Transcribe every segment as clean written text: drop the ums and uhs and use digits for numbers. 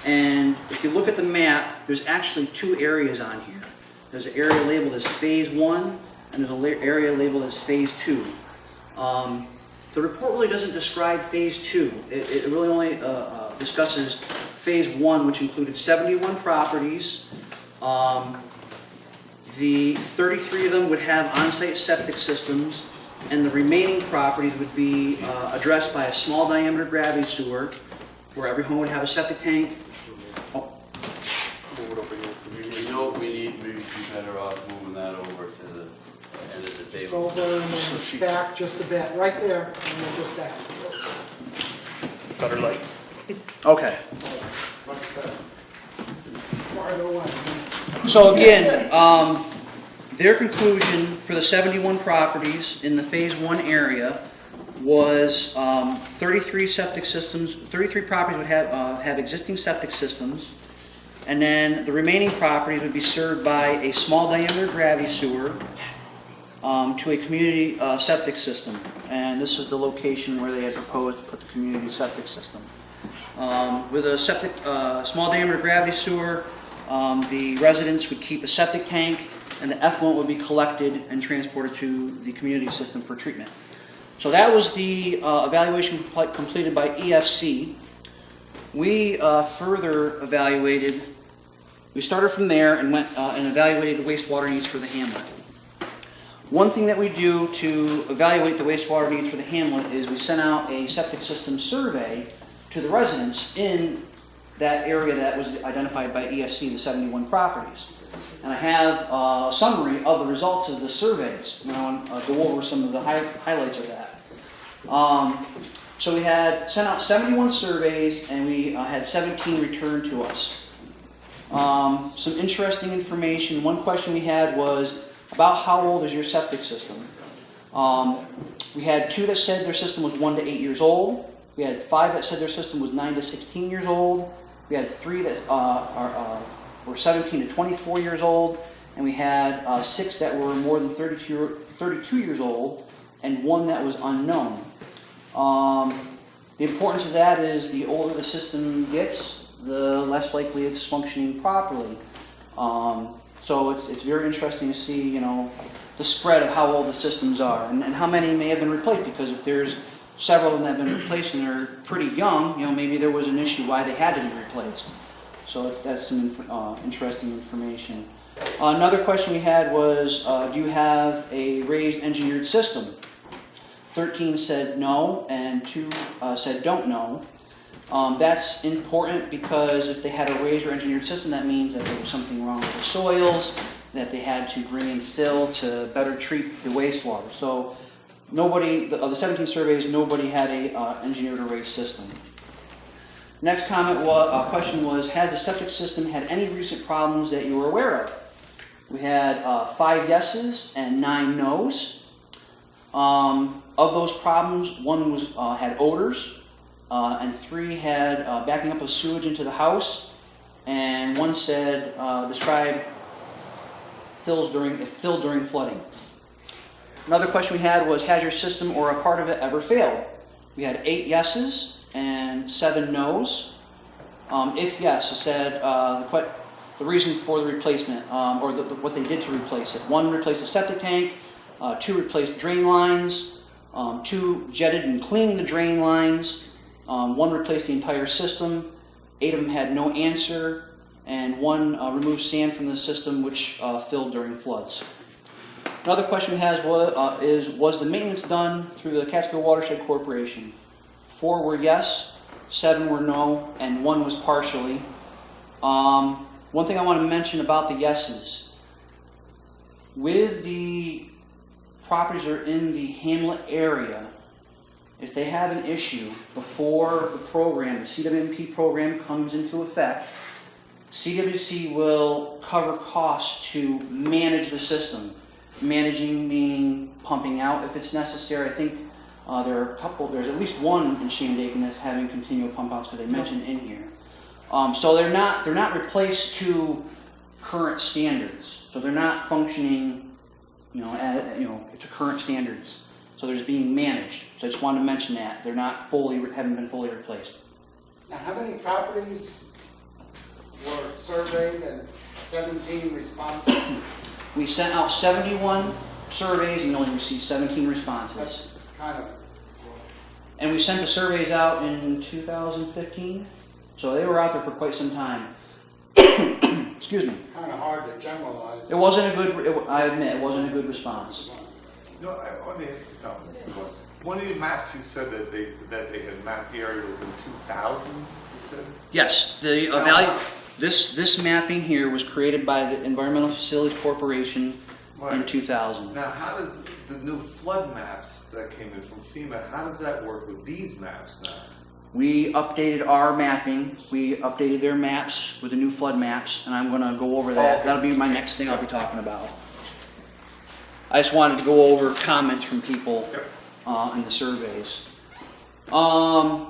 And if you look at the map, there's actually two areas on here. There's an area labeled as Phase 1, and there's an area labeled as Phase 2. The report really doesn't describe Phase 2. It really only discusses Phase 1, which included 71 properties. The 33 of them would have on-site septic systems, and the remaining properties would be addressed by a small diameter gravity sewer, where every home would have a septic tank. Oh. Move it over here. You know what we need, maybe be better off moving that over to the end of the Just table. over and then back just a bit, right there, and then just back. Better light. Okay. Much better. Farther away. So again, their conclusion for the 71 properties in the Phase 1 area was 33 septic systems. 33 properties would have existing septic systems, and then the remaining properties would be served by a small diameter gravity sewer to a community septic system. And this is the location where they had proposed to put the community septic system. With a small diameter gravity sewer, the residents would keep a septic tank, and the effluent would be collected and transported to the community system for treatment. So that was the evaluation completed by EFC. We further evaluated, we started from there and went and evaluated the wastewater needs for the hamlet. One thing that we do to evaluate the wastewater needs for the hamlet is we sent out a septic system survey to the residents in that area that was identified by EFC, the 71 properties. And I have a summary of the results of the surveys. And I want to go over some of the highlights of that. So we had sent out 71 surveys, and we had 17 returned to us. Some interesting information. One question we had was about how old is your septic system? We had 2 that said their system was 1 to 8 years old. We had 5 that said their system was 9 to 16 years old. We had 3 that were 17 to 24 years old, and we had 6 that were more than 32 years old, and 1 that was unknown. The importance of that is the older the system gets, the less likely it's functioning properly. So it's very interesting to see, the spread of how old the systems are and how many may have been replaced, because if there's several of them that have been replaced and they're pretty young, maybe there was an issue why they had to be replaced. So that's some interesting information. Another question we had was, do you have a raised engineered system? 13 said no, and 2 said don't know. That's important because if they had a raised or engineered system, that means that there was something wrong with the soils, that they had to bring in fill to better treat the wastewater. So nobody, of the 17 surveys, nobody had a engineered or raised system. Next question was, has the septic system had any recent problems that you were aware of? We had 5 yeses and 9 nos. Of those problems, 1 had odors, and 3 had backing up of sewage into the house, and 1 said describe fills during flooding. Another question we had was, has your system or a part of it ever failed? We had 8 yeses and 7 nos. If yes, it said the reason for the replacement, or what they did to replace it. 1 replaced the septic tank, 2 replaced drain lines, 2 jetted and cleaned the drain lines, 1 replaced the entire system, 8 of them had no answer, and 1 removed sand from the system, which filled during floods. Another question we have was the maintenance done through the Catskill Watershed Corporation? 4 were yes, 7 were no, and 1 was partially. One thing I want to mention about the yeses. With the properties that are in the Hamlet area, if they have an issue before the program, the CWMP program comes into effect, CWC will cover costs to manage the system. Managing meaning pumping out if it's necessary. I think there's at least 1 in Shandaken that's having continual pump outs, because they mentioned in here. So they're not replaced to current standards. So they're not functioning, to current standards. So they're just being managed. So I just wanted to mention that they're not haven't been fully replaced. Now, how many properties surveyed and 17 responses. We sent out 71 surveys and only received 17 responses. That's kind of, And we sent the surveys out in 2015, so they were out there for quite some time. Excuse me. kind of hard to generalize. It wasn't a good, I admit, it wasn't a good response. No, I want to ask you something. One of your maps, you said that they had mapped the area was in 2000, you said? Yes, the this mapping here was created by the Environmental Facilities Corporation in Right. 2000. Now, how does the new flood maps that came in from FEMA, how does that work with these maps now? We updated our mapping. We updated their maps with the new flood maps, and I'm going to go over that. Okay. That'll be my next thing I'll be talking about. I just wanted to go over comments from people in the surveys. Another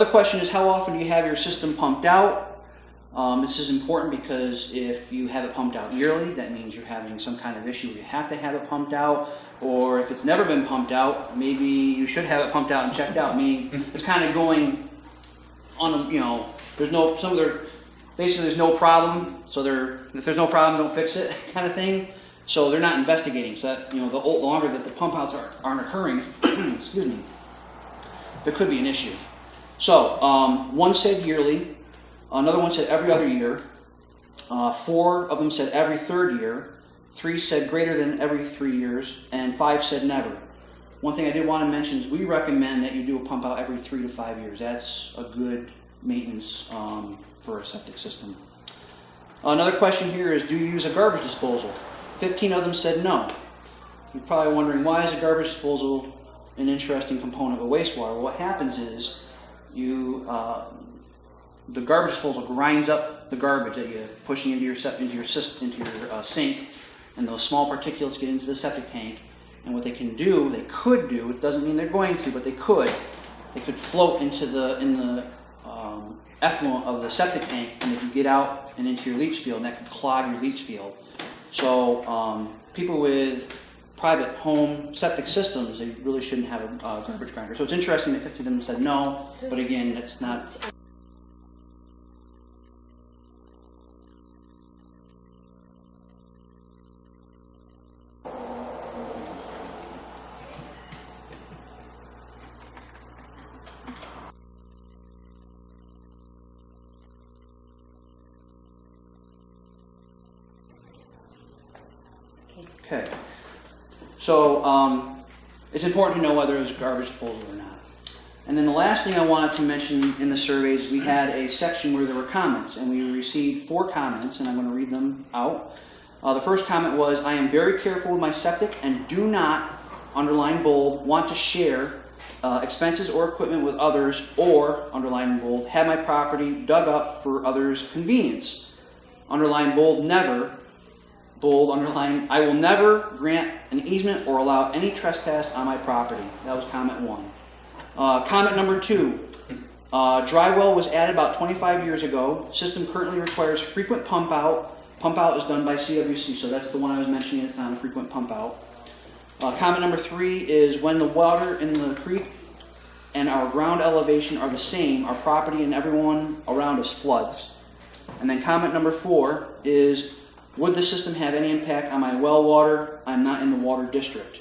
question is, how often do you have your system pumped out? This is important because if you have it pumped out yearly, that means you're having some kind of issue where you have to have it pumped out. Or if it's never been pumped out, maybe you should have it pumped out and checked out. Meaning it's kind of going on, there's no, basically there's no problem, so if there's no problem, don't fix it kind of thing. So they're not investigating. So that, the longer that the pump outs aren't occurring, excuse me, there could be an issue. So one said yearly, another one said every other year, 4 of them said every third year, 3 said greater than every 3 years, and 5 said never. One thing I did want to mention is we recommend that you do a pump out every 3 to 5 years. That's a good maintenance for a septic system. Another question here is, do you use a garbage disposal? 15 of them said no. You're probably wondering, why is a garbage disposal an interesting component of wastewater? Well, what happens is the garbage disposal grinds up the garbage that you're pushing into your sink, and those small particulates get into the septic tank. And what they could do, it doesn't mean they're going to, but they could float into the effluent of the septic tank, and they could get out and into your leach field, and that could clog your leach field. So people with private home septic systems, they really shouldn't have a garbage grinder. So it's interesting that 50 of them said no, but again, that's not. Okay. So it's important to know whether it's garbage disposal or not. And then the last thing I wanted to mention in the surveys, we had a section where there were comments, and we received 4 comments, and I'm going to read them out. The first comment was, I am very careful with my septic and do not, underline bold, want to share expenses or equipment with others, or, underline bold, have my property dug up for others' convenience. Underline bold, never. Bold, underline, I will never grant an easement or allow any trespass on my property. That was comment 1. Comment number 2. Dry well was added about 25 years ago. System currently requires frequent pump out. Pump out is done by CWC, so that's the one I was mentioning. It's not a frequent pump out. Comment number 3 is, when the water in the creek and our ground elevation are the same, our property and everyone around us floods. And then comment number 4 is, would the system have any impact on my well water? I'm not in the water district.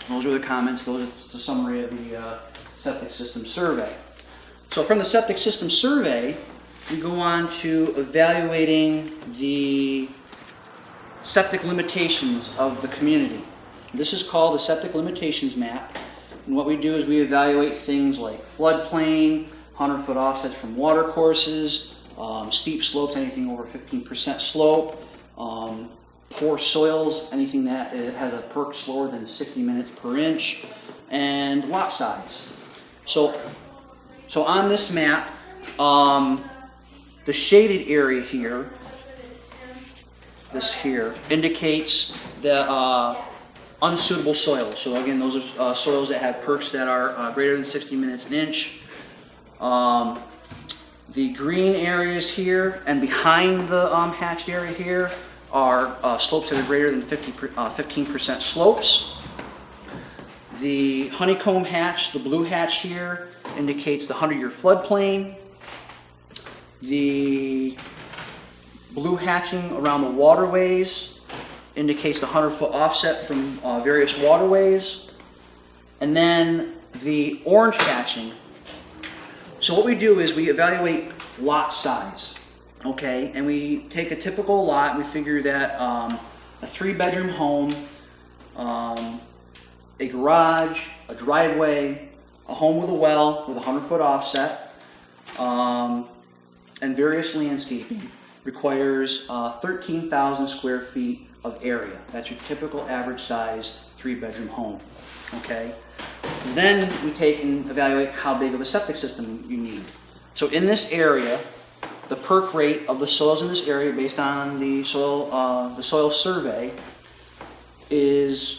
Those are the comments. Those are the summary of the septic system survey. So from the septic system survey, we go on to evaluating the septic limitations of the community. This is called the septic limitations map. And what we do is we evaluate things like floodplain, 100-foot offsets from water courses, steep slopes, anything over 15% slope, poor soils, anything that has a perk slower than 60 minutes per inch, and lot size. So on this map, the shaded area here, this here, indicates the unsuitable soils. So again, those are soils that have perks that are greater than 60 minutes an inch. The green areas here and behind the hatched area here are slopes that are greater than 15% slopes. The honeycomb hatch, the blue hatch here, indicates the 100-year floodplain. The blue hatching around the waterways indicates the 100-foot offset from various waterways. And then the orange hatching. So what we do is we evaluate lot size, okay? And we take a typical lot, we figure that a 3-bedroom home, a garage, a driveway, a home with a well with a 100-foot offset, and various landscaping requires 13,000 square feet of area. That's your typical average size 3-bedroom home, okay? Then we take and evaluate how big of a septic system you need. So in this area, the perk rate of the soils in this area based on the soil survey is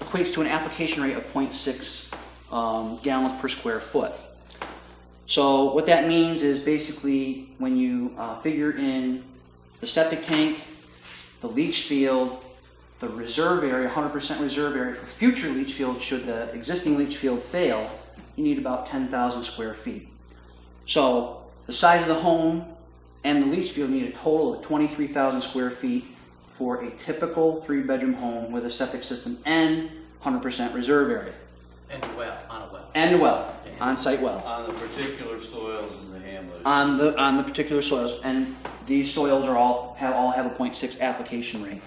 equates to an application rate of 0.6 gallons per square foot. So what that means is basically when you figure in the septic tank, the leach field, the reserve area, 100% reserve area for future leach field should the existing leach field fail, you need about 10,000 square feet. So the size of the home and the leach field need a total of 23,000 square feet for a typical 3-bedroom home with a septic system and 100% reserve area. And a well, on a well. And a well, on-site well. On the particular soils in the hamlet. On the particular soils, and these soils are all have a 0.6 application rate.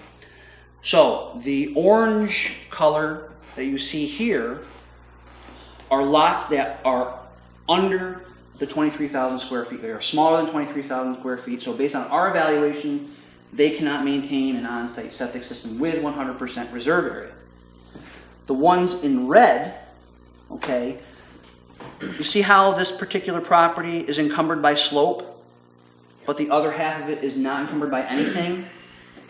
So the orange color that you see here are lots that are under the 23,000 square feet. They are smaller than 23,000 square feet. So based on our evaluation, they cannot maintain an on-site septic system with 100% reserve area. The ones in red, okay, you see how this particular property is encumbered by slope, but the other half of it is not encumbered by anything?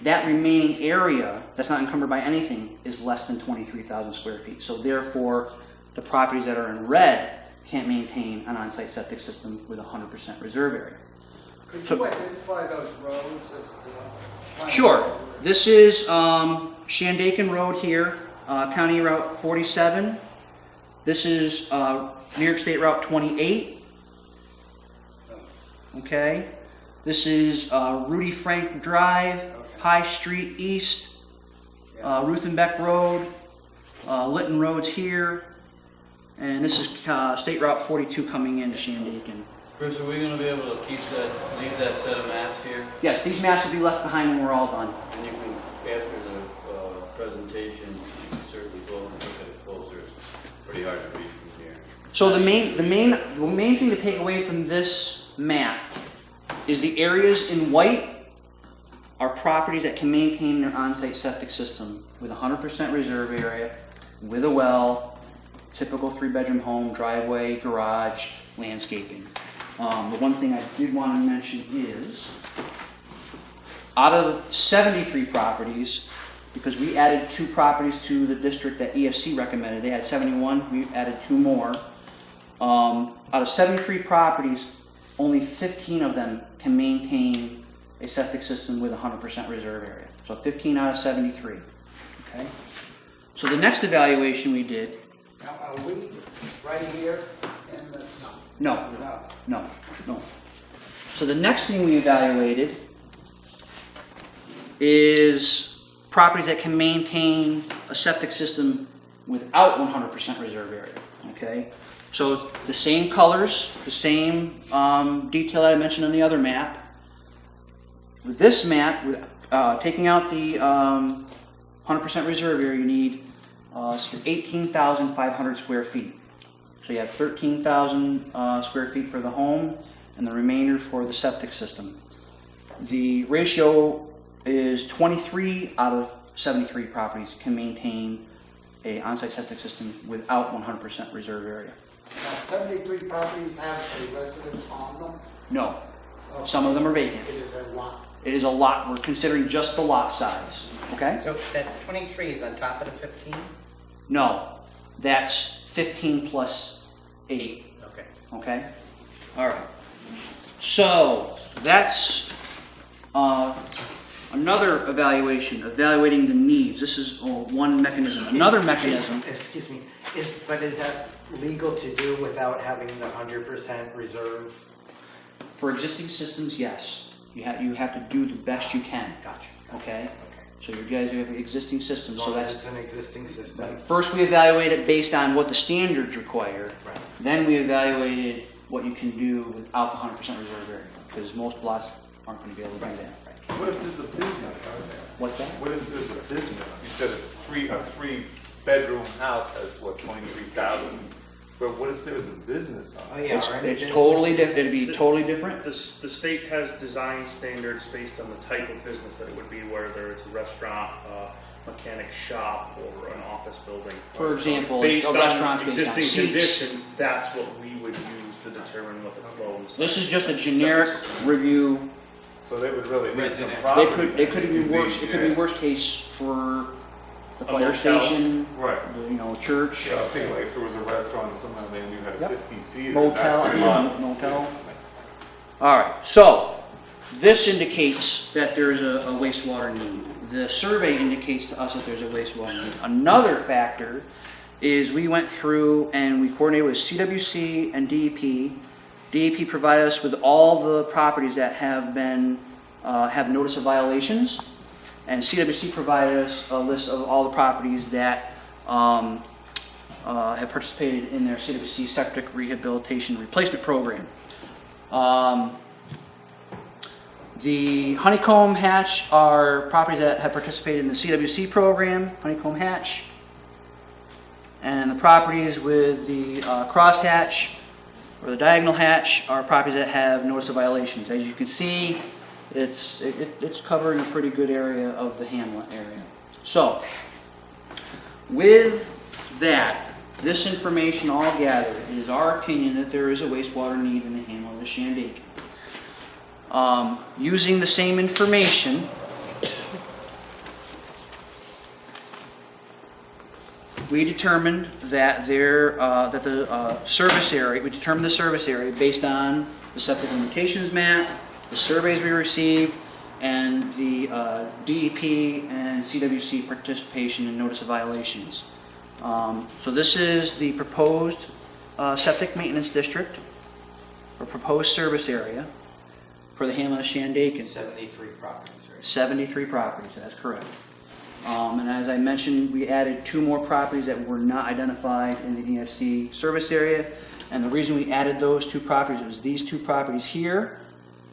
That remaining area that's not encumbered by anything is less than 23,000 square feet. So therefore, the properties that are in red can't maintain an on-site septic system with 100% reserve area. Could So- you identify those roads as the... Sure. This is Shandaken Road here, County Route 47. This is New York State Route 28. Okay. This is Rudy Frank Drive, High Street East, Ruthenbeck Road, Lytton Road's here, and this is State Route 42 coming into Shandaken. Chris, are we gonna be able to leave that set of maps here? Yes, these maps will be left behind when we're all done. And you can, after the presentation, you can certainly go and look at it closer. It's pretty hard to read from here. So the main thing to take away from this map is the areas in white are properties that can maintain their on-site septic system with 100% reserve area, with a well, typical 3-bedroom home, driveway, garage, landscaping. The one thing I did want to mention is, out of 73 properties, because we added 2 properties to the district that EFC recommended, they had 71, we added 2 more. Out of 73 properties, only 15 of them can maintain a septic system with 100% reserve area. So 15 out of 73. Okay. So the next evaluation we did. Now, are we right here in this? No. No. No. So the next thing we evaluated is properties that can maintain a septic system without 100% reserve area. Okay. So it's the same colors, the same detail that I mentioned on the other map. With this map, with taking out the 100% reserve area, you need 18,500 square feet. So you have 13,000 square feet for the home and the remainder for the septic system. The ratio is 23 out of 73 properties can maintain a on-site septic system without 100% reserve area. Now, 73 properties have a residence on them? No. Some of them are vacant. It is a lot. It is a lot. We're considering just the lot size. Okay? So that 23 is on top of the 15? No. That's 15 plus 8. Okay. Okay? All right. So that's another evaluating the needs. This is one mechanism. Another mechanism. Excuse me, but is that legal to do without having the 100% reserve For existing systems, yes. You have to do the best you can. Gotcha. Okay? So you guys have existing systems, As so long as that's, it's an existing system. right. First we evaluate it based on what the standards require. Right. Then we evaluated what you can do without the 100% reserve area, because most lots aren't going to be able to do that. What if there's a business out there? What's that? What if there's a business? You said a three-bedroom house has, what, 23,000? But what if there's a business on Oh, it? yeah. It's, or any it's business- totally different. It'd be totally different. The state has design standards based on the type of business that it would be, whether it's a restaurant, mechanic shop, or an office building. For example, Based a on restaurant's based on existing seats. conditions, that's what we would use to determine what the flow and This is just a septic generic system. review. So they would really need some Residential. property. It could be worse. It could be Yeah. worst case for the A fire motel. station, Right. church, Yeah, I think like if there was a restaurant or something, then you had a Yep. 50-seater. motel, that's a lot. motel. All right. So this indicates that there's a wastewater need. The survey indicates to us that there's a wastewater need. Another factor is we went through and we coordinated with CWC and DEP. DEP provided us with all the properties that have been have notice of violations, and CWC provided us a list of all the properties that have participated in their CWC septic rehabilitation replacement program. The honeycomb hatch are properties that have participated in the CWC program, honeycomb hatch. And the properties with the cross hatch or the diagonal hatch are properties that have notice of violations. As you can see, it's covering a pretty good area of the Hamlet area. So, with that, this information all gathered, it is our opinion that there is a wastewater need in the Hamlet of Shandaken. Using the same information, we determined that the service area, we determined the service area based on the septic limitations map, the surveys we received, and the DEP and CWC participation in notice of violations. So this is the proposed septic maintenance district, or proposed service area for the Hamlet of Shandaken. 73 properties, right? 73 properties, that's correct. And as I mentioned, we added 2 more properties that were not identified in the EFC service area. And the reason we added those 2 properties was these 2 properties here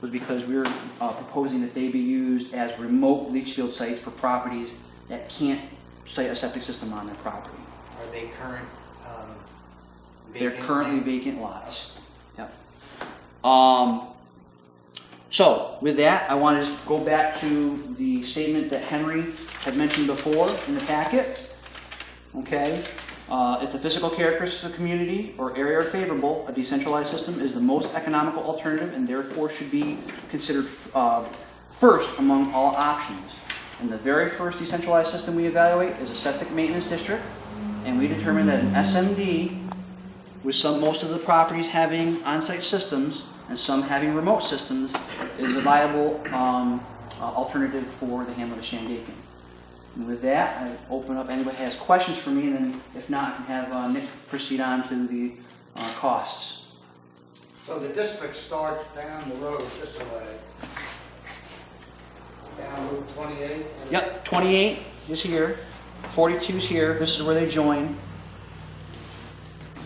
was because we were proposing that they be used as remote leach field sites for properties that can't site a septic system on their property. Are they current? They're vacant currently land? vacant lots. Yep. So, with that, I want to just go back to the statement that Henry had mentioned before in the packet. Okay? If the physical characteristics of the community or area are favorable, a decentralized system is the most economical alternative and therefore should be considered first among all options. And the very first decentralized system we evaluate is a septic maintenance district, and we determined that an SMD, with most of the properties having on-site systems and some having remote systems, is a viable alternative for the Hamlet of Shandaken. And with that, I open up, anybody has questions for me, and then if not, I can have Nick proceed on to the costs. So the district starts down the road this way, down Route 28? Yep, 28 is here, 42 is here, this is where they join.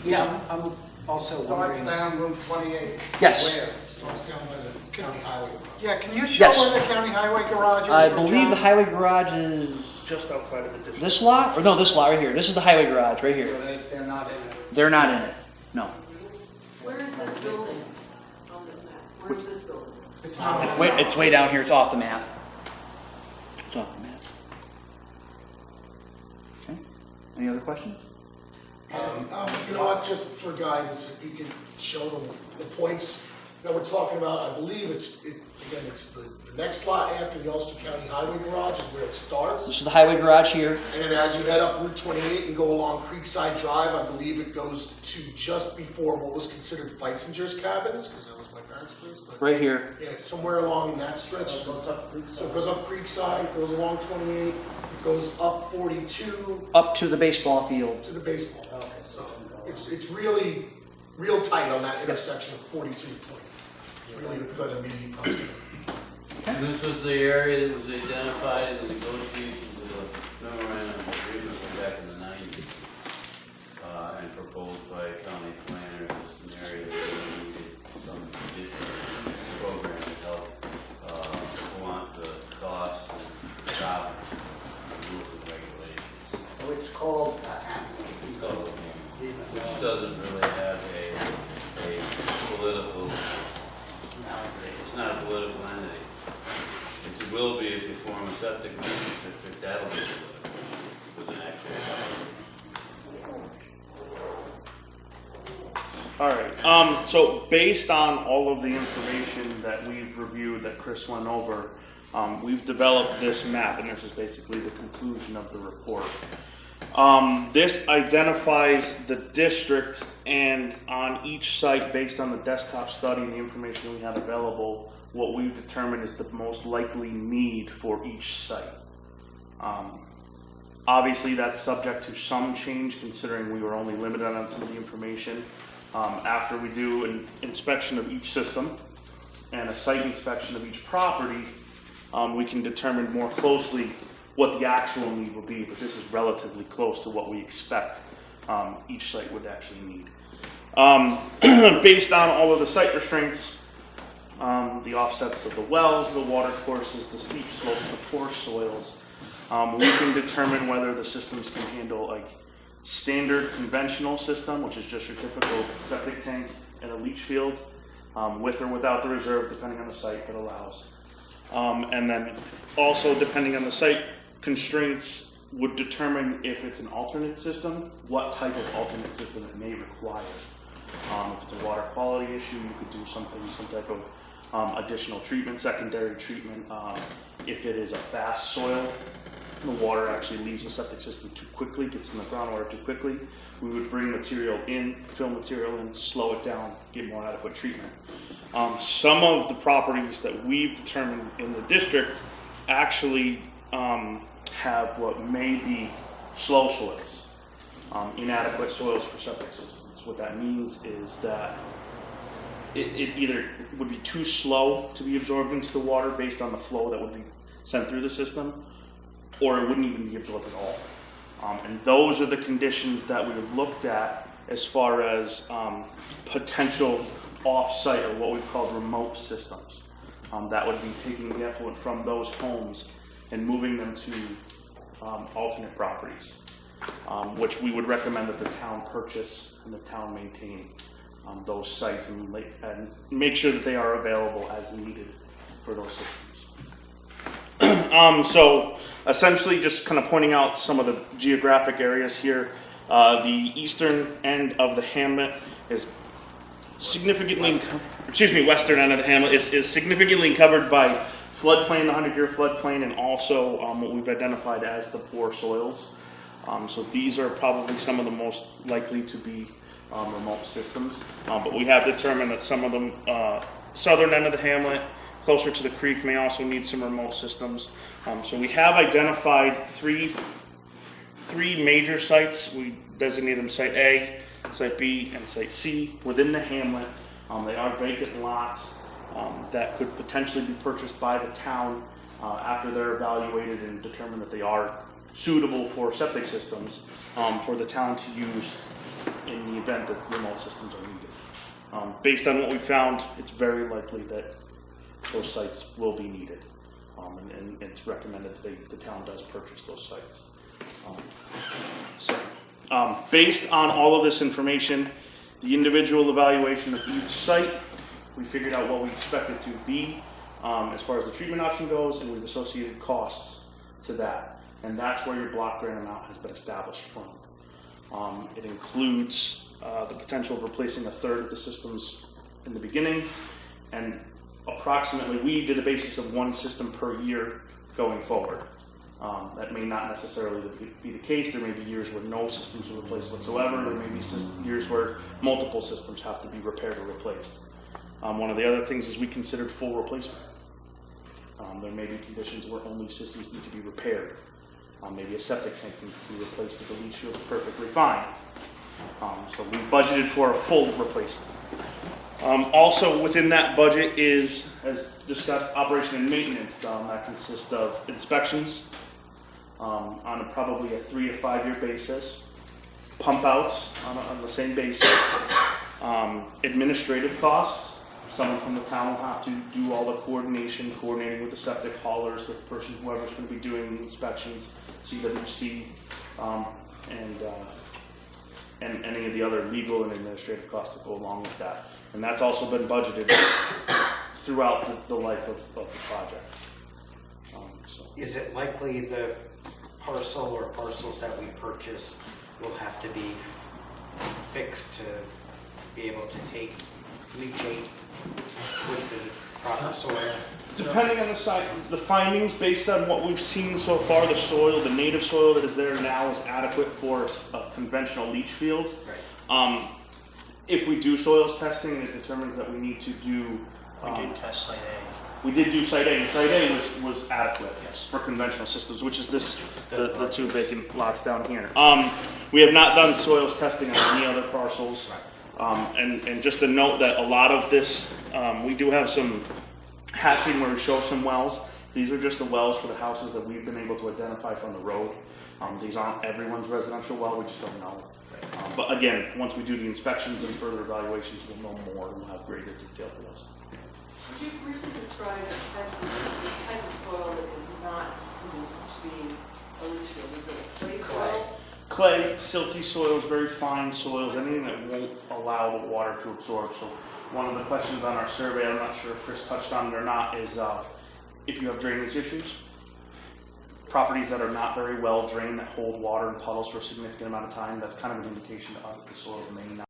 Yeah, I'm also Starts wondering. down Route 28? Yes. Where? Starts down by the county highway. Yeah, can you show Yes. where the county highway garage is? I for believe John? the highway garage is Just outside of the district. this lot, or no, this lot right here. This is the highway garage right So here. they're not in it? They're not in it, no. Where is this building on this map? Where's this building? It's not. It's way down here, it's off the map. It's off the map. Okay, any other questions? You know what, just for guidance, if you could show them the points that we're talking about, I believe it's the next lot after the Ulster County Highway Garage is where it This starts. is the highway garage here. And then as you head up Route 28 and go along Creekside Drive, I believe it goes to just before what was considered Feitzinger's Cabins, because that was my parents' place, but Right here. yeah, it's somewhere along in that stretch. So it goes up So it Creekside. goes up Creekside, it goes along 28, it goes up 42 Up to the baseball field. to the baseball. Okay. So it's really real tight on that intersection of 42 and 28. It's really a good immediate possibility. And this was the area that was identified in the negotiations of the memorandum of agreement back in the 90s, and proposed by county planners as an area that really needed some additional program to help blunt the costs and stop rules and regulations. So it's called, So, which doesn't really have a political, it's not a political entity. It will be if you form a septic management district, that'll be with an actual. All right, so based on all of the information that we've reviewed, that Chris went over, we've developed this map, and this is basically the conclusion of the report. This identifies the district, and on each site, based on the desktop study and the information we had available, what we've determined is the most likely need for each site. Obviously, that's subject to some change, considering we were only limited on some of the information. After we do an inspection of each system and a site inspection of each property, we can determine more closely what the actual need will be, but this is relatively close to what we expect each site would actually need. Based on all of the site restraints, the offsets of the wells, the water courses, the steep slopes, the poor soils, we can determine whether the systems can handle a standard conventional system, which is just your typical septic tank and a leach field, with or without the reserve, depending on the site that allows. And then also, depending on the site constraints, would determine if it's an alternate system, what type of alternate system it may require. If it's a water quality issue, you could do some type of additional treatment, secondary treatment. If it is a fast soil, the water actually leaves the septic system too quickly, gets in the groundwater too quickly, we would bring material in, fill material in, slow it down, get more adequate treatment. Some of the properties that we've determined in the district actually have what may be slow soils, inadequate soils for septic systems. What that means is that it either would be too slow to be absorbed into the water based on the flow that would be sent through the system, or it wouldn't even be absorbed at all. And those are the conditions that we have looked at as far as potential off-site, or what we've called remote systems. That would be taking the effluent from those homes and moving them to alternate properties, which we would recommend that the town purchase and the town maintain those sites and make sure that they are available as needed for those systems. So essentially just kind of pointing out some of the geographic areas here. The eastern end of the hamlet is significantly, western end of the hamlet is significantly covered by floodplain, the 100-year floodplain, and also what we've identified as the poor soils. So these are probably some of the most likely to be remote systems. But we have determined that some of them, southern end of the hamlet, closer to the creek, may also need some remote systems. So we have identified three major sites. We designate them Site A, Site B, and Site C within the hamlet. They are vacant lots that could potentially be purchased by the town after they're evaluated and determined that they are suitable for septic systems for the town to use in the event that remote systems are needed. Based on what we found, it's very likely that those sites will be needed, and it's recommended that the town does purchase those sites. Based on all of this information, the individual evaluation of each site, we figured out what we expect it to be as far as the treatment option goes, and we've associated costs to that. And that's where your block grant amount has been established from. It includes the potential of replacing a third of the systems in the beginning, and approximately, we did a basis of one system per year going forward. That may not necessarily be the case. There may be years where no systems are replaced whatsoever. There may be years where multiple systems have to be repaired or replaced. One of the other things is we considered full replacement. There may be conditions where only systems need to be repaired. Maybe a septic tank needs to be replaced, but the leach field is perfectly fine. So we budgeted for a full replacement. Also within that budget is, as discussed, operation and maintenance. That consists of inspections on probably a 3 to 5 year basis, pump outs on the same basis, administrative costs. Someone from the town will have to do all the coordinating with the septic haulers, with the person, whoever's going to be doing the inspections, CWC, and any of the other legal and administrative costs that go along with that. And that's also been budgeted throughout the life of the project. Is it likely the parcel or parcels that we purchase will have to be fixed to be able to take leachate with the proper soil? Depending on the site, the findings based on what we've seen so far, the soil, the native soil that is there now is adequate for a conventional leach field. Right. If we do soils testing and it determines that we need to do, We did test site A. we did do site A, and site A was adequate for conventional systems, which is the 2 vacant lots down here. We have not done soils testing on any other parcels. And just to note that a lot of this, we do have some hatching where we show some wells. These are just the wells for the houses that we've been able to identify from the road. These aren't everyone's residential well, we just don't know. But again, once we do the inspections and further evaluations, we'll know more and we'll have greater detail for those. Would you briefly describe the type of soil that is not conducive to being a leach field? Is it clay soil? Clay, silty soils, very fine soils, anything that won't allow the water to absorb. So one of the questions on our survey, I'm not sure if Chris touched on it or not, is if you have drainage issues, properties that are not very well drained, that hold water in puddles for a significant amount of time, that's kind of an indication to us that the soils may not